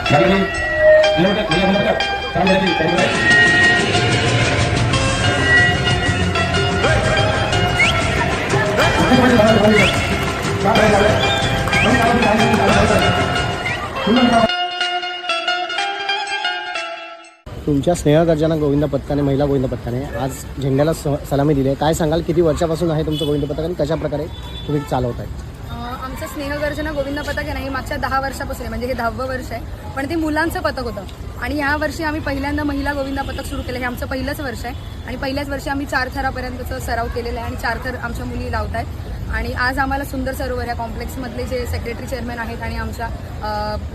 तुमच्या स्नेहगर्जना गोविंद पथकाने, महिला गोविंद पथकाने आज झेंड्याला सलामी दिली आहे. काय सांगाल, किती वर्षापासून आहे तुमचं गोविंद पथक आणि कशा प्रकारे तुम्ही चालवत आहे? आमचं स्नेहगर्जना गोविंद पथक आहे ना, हे मागच्या 10 वर्षापासून आहे, म्हणजे हे 10वं वर्ष आहे. पण ते मुलांचं पथक होतं आणि ह्या वर्षी आम्ही पहिल्यांदा महिला गोविंद पथक सुरू केलं. हे आमचं पहिलंच वर्ष आहे आणि पहिल्याच वर्षी आम्ही 4 थरापर्यंतचा सराव केलेला आहे आणि 4 थर आमच्या मुली लावत आहेत. आणि आज आम्हाला सुंदर सरोवर या कॉम्प्लेक्समधले जे सेक्रेटरी चेअरमॅन आहेत आणि आमच्या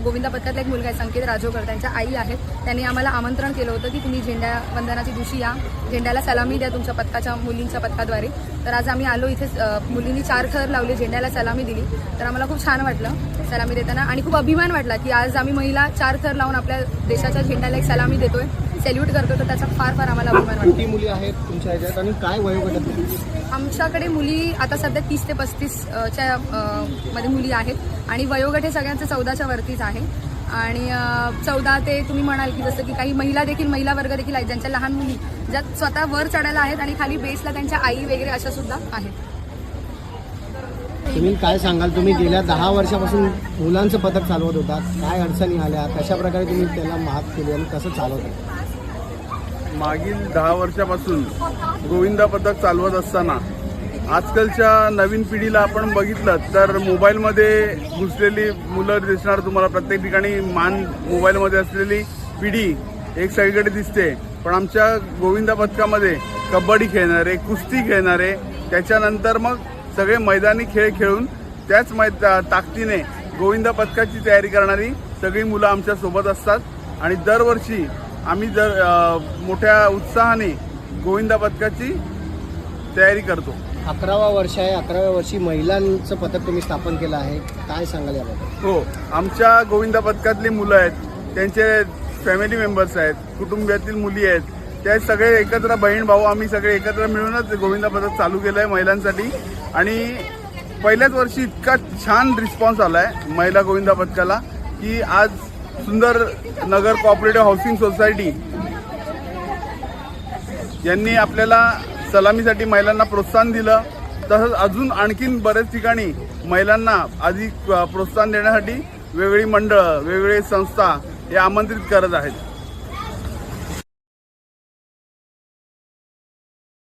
गोविंद पथकातला एक मुलगा आहे संकेत राजोकर, त्यांच्या आई आहेत, त्यांनी आम्हाला आमंत्रण केलं होतं की तुम्ही झेंडा वंदनाच्या दिवशी या, झेंड्याला सलामी द्या तुमच्या पथकाच्या मुलींच्या पथकाद्वारे. तर आज आम्ही आलो इथे. मुलींनी 4 थर लावले, झेंड्याला सलामी दिली. तर आम्हाला खूप छान वाटलं सलामी देताना आणि खूप अभिमान वाटला की आज आम्ही महिला 4 थर लावून आपल्या देशाच्या झेंड्याला एक सलामी देतोय, सॅल्यूट करतो. तर त्याचा फार फार आम्हाला अभिमान वाटतो. किती मुली आहेत तुमच्या ह्याच्यात आणि काय वयोगटात? आमच्याकडे मुली आता सध्या 30 ते 35च्या मध्ये मुली आहेत आणि वयोगट हे सगळ्यांचं 14च्या वरतीच आहे. आणि 14 ते तुम्ही म्हणाल की जसं की काही महिला वर्ग देखील आहेत ज्यांच्या लहान मुली ज्या स्वतः वर चढायला आहेत आणि खाली बेसला त्यांच्या आई वगैरे अशा सुद्धा आहेत. तुम्ही काय सांगाल, तुम्ही गेल्या 10 वर्षापासून मुलांचं पथक चालवत होता, काय अडचणी आल्या, कशा प्रकारे तुम्ही त्याला मात केली आणि कसं चालवता? मागील 10 वर्षापासून गोविंद पथक चालवत असताना आजकालच्या नवीन पिढीला आपण बघितलं तर मोबाईलमध्ये घुसलेली मुलं दिसणार तुम्हाला. प्रत्येक ठिकाणी मोबाईलमध्ये असलेली पिढी एक सगळीकडे दिसते. पण आमच्या गोविंद पथकामध्ये कबड्डी खेळणारे, कुस्ती खेळणारे, त्याच्यानंतर मग सगळे मैदानी खेळ खेळून त्याच ताकदीने गोविंद पथकाची तयारी करणारी सगळी मुलं आमच्या सोबत असतात. आणि दरवर्षी आम्ही मोठ्या उत्साहाने गोविंद पथकाची तयारी करतो. 11वा वर्ष आहे. 11व्या वर्षी महिलांचं पथक तुम्ही स्थापन केलं आहे, काय सांगाल याबद्दल? हो, आमच्या गोविंद पथकातली मुलं आहेत, त्यांचे फॅमिली मेंबर्स आहेत, कुटुंबातील मुली आहेत, त्या सगळे एकत्र बहीण भाऊ आम्ही सगळे एकत्र मिळूनच गोविंद पथक चालू केलं आहे महिलांसाठी. आणि पहिल्याच वर्षी इतका छान रिस्पॉन्स आला आहे महिला गोविंद पथकाला की आज सुंदर नगर कोऑपरेटिव्ह हाऊसिंग सोसायटी यांनी आपल्याला सलामीसाठी महिलांना प्रोत्साहन दिलं. तसंच अजून आणखीन बऱ्याच ठिकाणी महिलांना अधिक प्रोत्साहन देण्यासाठी वेगळी मंडळं, वेगवेगळ्या संस्था हे आमंत्रित करत आहेत.